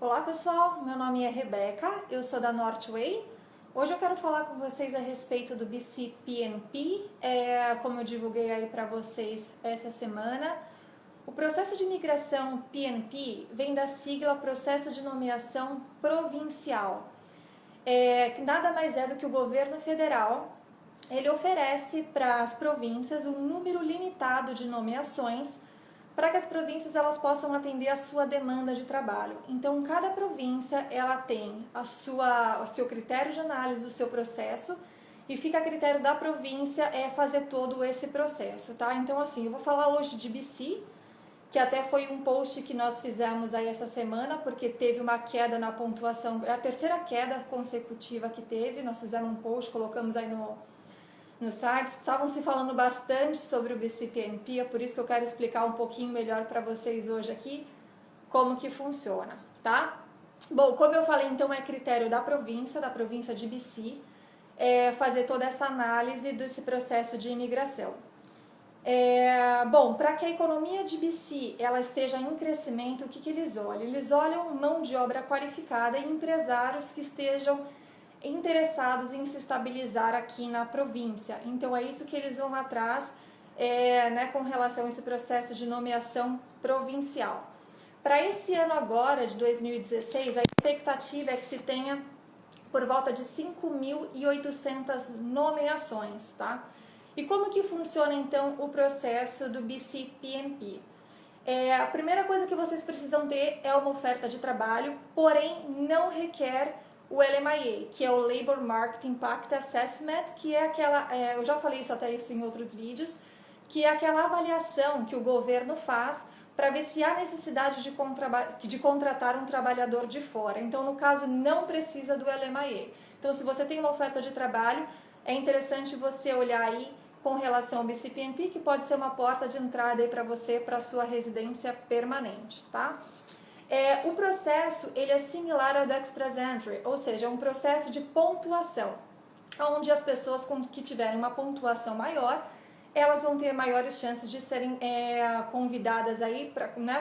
Olá pessoal, meu nome é Rebeca, eu sou da Northway. Hoje eu quero falar com vocês a respeito do BC PNP, como eu divulguei aí para vocês essa semana. O processo de imigração PNP vem da sigla Processo de Nomeação Provincial. Nada mais é do que o governo federal, ele oferece para as províncias um número limitado de nomeações para que as províncias elas possam atender a sua demanda de trabalho. Então, cada província ela tem o seu critério de análise, o seu processo, e fica a critério da província fazer todo esse processo, tá? Então, assim, eu vou falar hoje de BC, que até foi um post que nós fizemos aí essa semana, porque teve uma queda na pontuação, é a terceira queda consecutiva que teve, nós fizemos um post, colocamos aí no site, estavam se falando bastante sobre o BC-PNP, é por isso que eu quero explicar um pouquinho melhor para vocês hoje aqui como que funciona, tá? Bom, como eu falei, então é critério da província de BC, fazer toda essa análise desse processo de imigração. Bom, para que a economia de BC ela esteja em crescimento, o que eles olham? Eles olham mão de obra qualificada e empresários que estejam interessados em se estabilizar aqui na província. Então é isso que eles vão atrás com relação a esse processo de nomeação provincial. Para esse ano agora, de 2016, a expectativa é que se tenha por volta de 5.800 nomeações, tá? E como que funciona então o processo do BC-PNP? A primeira coisa que vocês precisam ter é uma oferta de trabalho, porém não requer o LMIA, que é o Labor Market Impact Assessment, que é aquela, eu já falei isso em outros vídeos, que é aquela avaliação que o governo faz para ver se há necessidade de contratar um trabalhador de fora. Então, no caso, não precisa do LMIA. Então, se você tem uma oferta de trabalho, é interessante você olhar aí com relação ao BC-PNP, que pode ser uma porta de entrada aí para você, para a sua residência permanente, tá? O processo ele é similar ao do Express Entry, ou seja, é um processo de pontuação, onde as pessoas que tiverem uma pontuação maior, elas vão ter maiores chances de serem convidadas aí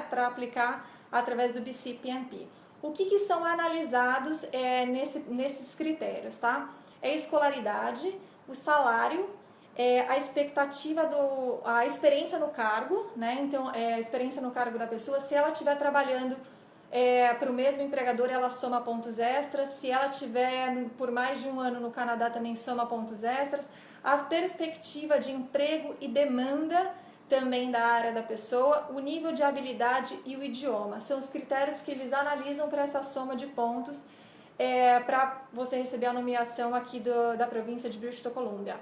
para aplicar através do BC-PNP. O que são analisados nesses critérios, tá? É a escolaridade, o salário, a expectativa a experiência no cargo, né? Então, a experiência no cargo da pessoa, se ela estiver trabalhando para o mesmo empregador, ela soma pontos extras. Se ela tiver por mais de um ano no Canadá, também soma pontos extras. A perspectiva de emprego e demanda também da área da pessoa, o nível de habilidade e o idioma. São os critérios que eles analisam para essa soma de pontos para você receber a nomeação aqui da província de British Columbia.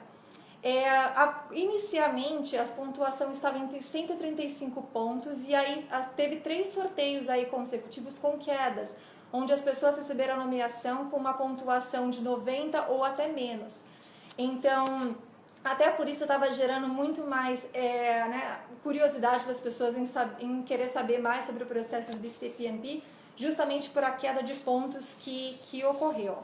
Inicialmente a pontuação estava em 135 pontos e aí teve 3 sorteios aí consecutivos com quedas, onde as pessoas receberam a nomeação com uma pontuação de 90 ou até menos. Então, até por isso estava gerando muito mais curiosidade das pessoas em querer saber mais sobre o processo do BC-PNP, justamente por a queda de pontos que ocorreu.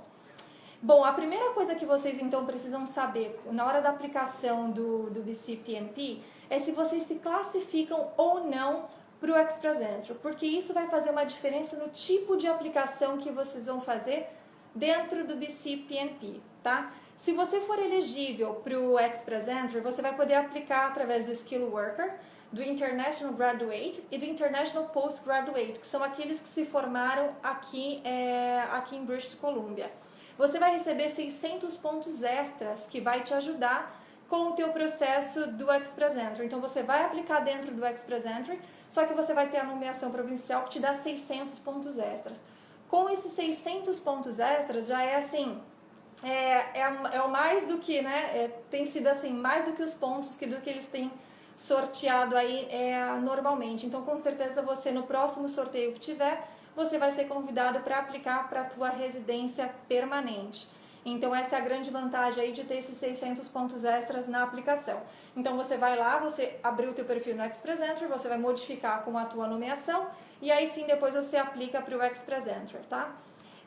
Bom, a primeira coisa que vocês então precisam saber na hora da aplicação do BC-PNP é se vocês se classificam ou não para o Express Entry, porque isso vai fazer uma diferença no tipo de aplicação que vocês vão fazer dentro do BC-PNP, tá? Se você for elegível para o Express Entry, você vai poder aplicar através do Skill Worker, do International Graduate e do International Postgraduate, que são aqueles que se formaram aqui em British Columbia. Você vai receber 600 pontos extras que vai te ajudar com o teu processo do Express Entry. Então, você vai aplicar dentro do Express Entry, só que você vai ter a nomeação provincial que te dá 600 pontos extras. Com esses 600 pontos extras, já é assim, o mais do que, né, tem sido assim, mais do que os pontos do que eles têm sorteado aí normalmente. Então, com certeza, você no próximo sorteio que tiver, você vai ser convidado para aplicar para a tua residência permanente. Então, essa é a grande vantagem aí de ter esses 600 pontos extras na aplicação. Então, você vai lá, você abriu o teu perfil no Express Entry, você vai modificar com a tua nomeação e aí sim, depois você aplica para o Express Entry, tá?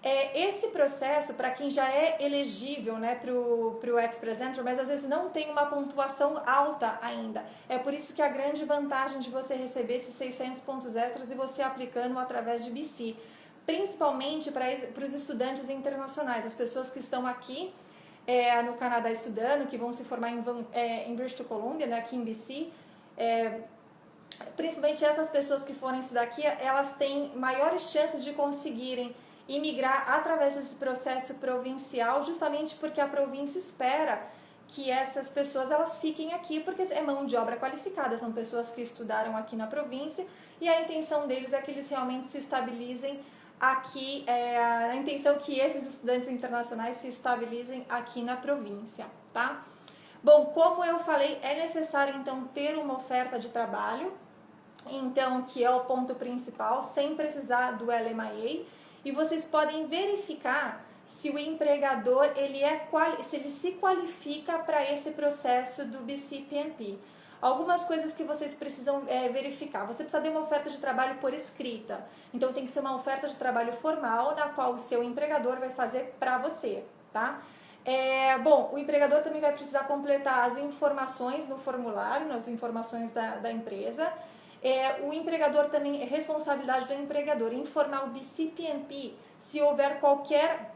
Esse processo, para quem já é elegível, né, para o Express Entry, mas às vezes não tem uma pontuação alta ainda. É por isso que a grande vantagem de você receber esses 600 pontos extras e você aplicando através de BC. principalmente para os estudantes internacionais, as pessoas que estão aqui no Canadá estudando, que vão se formar em British Columbia, né, aqui em BC. Principalmente essas pessoas que forem estudar aqui, elas têm maiores chances de conseguirem imigrar através desse processo provincial, justamente porque a província espera que essas pessoas elas fiquem aqui, porque é mão de obra qualificada, são pessoas que estudaram aqui na província, e a intenção deles é que eles realmente se estabilizem aqui, a intenção é que esses estudantes internacionais se estabilizem aqui na província, tá? Bom, como eu falei, é necessário então ter uma oferta de trabalho, então que é o ponto principal, sem precisar do LMIA, e vocês podem verificar se o empregador se ele se qualifica para esse processo do BC-PNP. Algumas coisas que vocês precisam verificar. Você precisa de uma oferta de trabalho por escrita. Então tem que ser uma oferta de trabalho formal, na qual o seu empregador vai fazer para você, tá? Bom, o empregador também vai precisar completar as informações no formulário, as informações da empresa. O empregador também, é responsabilidade do empregador informar o BC-PNP se houver qualquer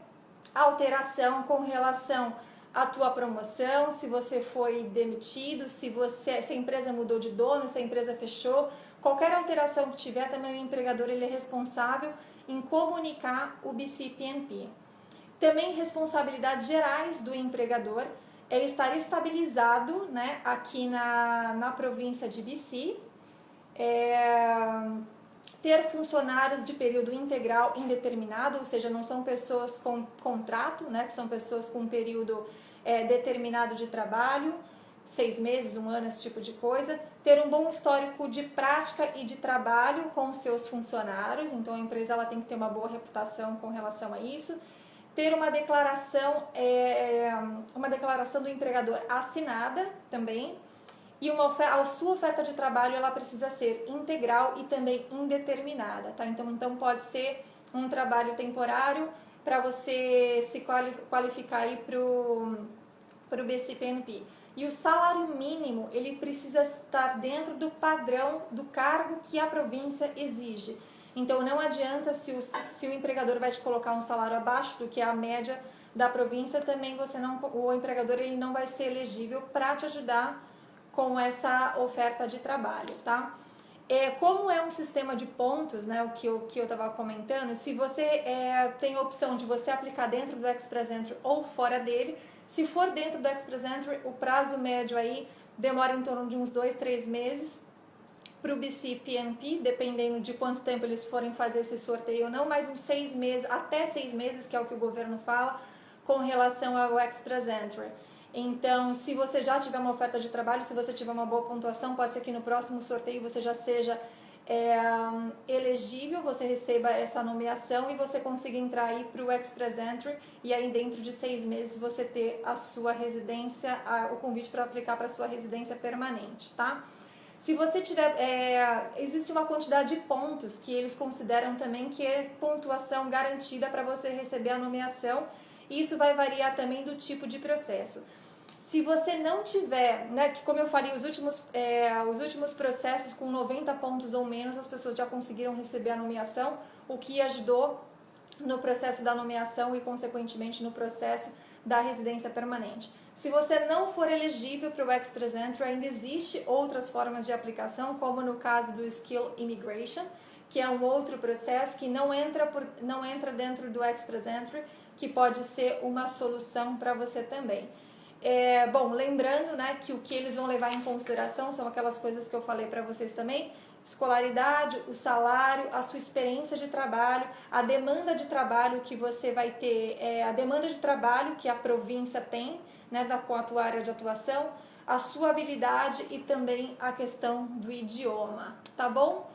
alteração com relação à tua promoção, se você foi demitido, se a empresa mudou de dono, se a empresa fechou, qualquer alteração que tiver, também o empregador ele é responsável em comunicar o BC-PNP. Também responsabilidades gerais do empregador é estar estabilizado, né, aqui na província de BC, ter funcionários de período integral indeterminado, ou seja, não são pessoas com contrato, né, que são pessoas com um período determinado de trabalho, 6 meses, 1 ano, esse tipo de coisa. Ter um bom histórico de prática e de trabalho com seus funcionários, então a empresa ela tem que ter uma boa reputação com relação a isso. Ter uma declaração do empregador assinada também. E a sua oferta de trabalho ela precisa ser integral e também indeterminada, tá? Então pode ser um trabalho temporário para você se qualificar aí para o BC-PNP. E o salário mínimo ele precisa estar dentro do padrão do cargo que a província exige. Então não adianta se o empregador vai te colocar um salário abaixo do que é a média da província, também o empregador ele não vai ser elegível para te ajudar com essa oferta de trabalho, tá? Como é um sistema de pontos, né, o que eu estava comentando, se você tem a opção de você aplicar dentro do Express Entry ou fora dele, se for dentro do Express Entry, o prazo médio aí demora em torno de uns 2, 3 meses para o BC-PNP, dependendo de quanto tempo eles forem fazer esse sorteio ou não, mais uns 6 meses, até 6 meses, que é o que o governo fala, com relação ao Express Entry. Então, se você já tiver uma oferta de trabalho, se você tiver uma boa pontuação, pode ser que no próximo sorteio você já seja elegível, você receba essa nomeação e você consiga entrar aí para o Express Entry e aí dentro de 6 meses você ter a sua residência, o convite para aplicar para a sua residência permanente, tá? Se você tiver, existe uma quantidade de pontos que eles consideram também que é pontuação garantida para você receber a nomeação, e isso vai variar também do tipo de processo. Se você não tiver, né, que como eu falei, os últimos processos com 90 pontos ou menos, as pessoas já conseguiram receber a nomeação, o que ajudou no processo da nomeação e, consequentemente, no processo da residência permanente. Se você não for elegível para o Express Entry, ainda existe outras formas de aplicação, como no caso do Skill Immigration, que é um outro processo que não entra dentro do Express Entry, que pode ser uma solução para você também. Bom, lembrando, né, que o que eles vão levar em consideração são aquelas coisas que eu falei para vocês também: escolaridade, o salário, a sua experiência de trabalho, a demanda de trabalho que você vai ter, a demanda de trabalho que a província tem, né, com a tua área de atuação, a sua habilidade e também a questão do idioma, tá bom?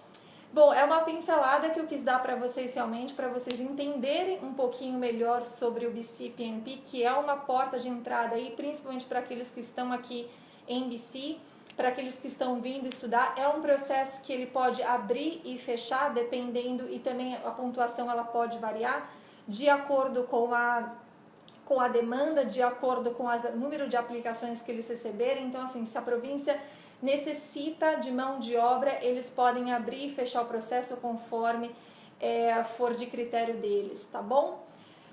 Bom, é uma pincelada que eu quis dar para vocês realmente, para vocês entenderem um pouquinho melhor sobre o BC-PNP, que é uma porta de entrada aí, principalmente para aqueles que estão aqui em BC, para aqueles que estão vindo estudar. É um processo que ele pode abrir e fechar, dependendo, e também a pontuação ela pode variar de acordo com a demanda, de acordo com o número de aplicações que eles receberem. Então, assim, se a província necessita de mão de obra, eles podem abrir e fechar o processo conforme for de critério deles, tá bom?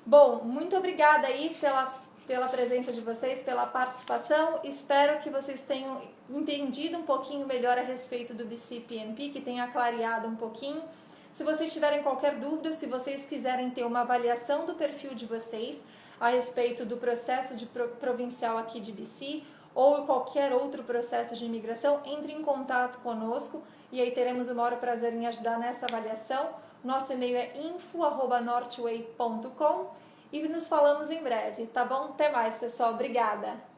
Bom, muito obrigada aí pela presença de vocês, pela participação. Espero que vocês tenham entendido um pouquinho melhor a respeito do BC-PNP, que tenha clareado um pouquinho. Se vocês tiverem qualquer dúvida, se vocês quiserem ter uma avaliação do perfil de vocês a respeito do processo de provincial aqui de BC ou qualquer outro processo de imigração, entre em contato conosco e aí teremos o maior prazer em ajudar nessa avaliação. Nosso e-mail é info@northway.com e nos falamos em breve, tá bom? Até mais, pessoal. Obrigada!